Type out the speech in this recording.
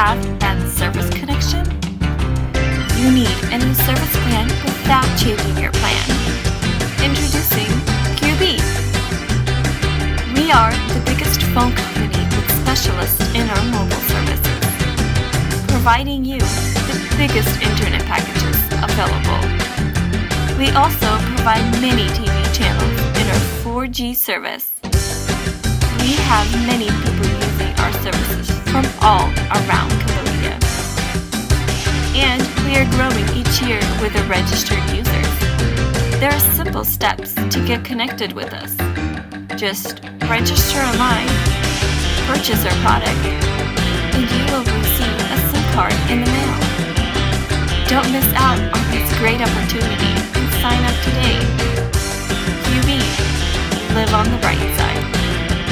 have bad service connection? You need a new service plan without changing your plan. Introducing QB. We are the biggest phone company with specialists in our mobile services, providing you the biggest internet packages available. We also provide many TV channels in our 4G service. We have many people using our services from all around Cambodia. And we are growing each year with the registered users. There are simple steps to get connected with us. Just register online, purchase our product, and you will receive a SIM card in the mail. Don't miss out on this great opportunity and sign up today. QB, live on the bright side.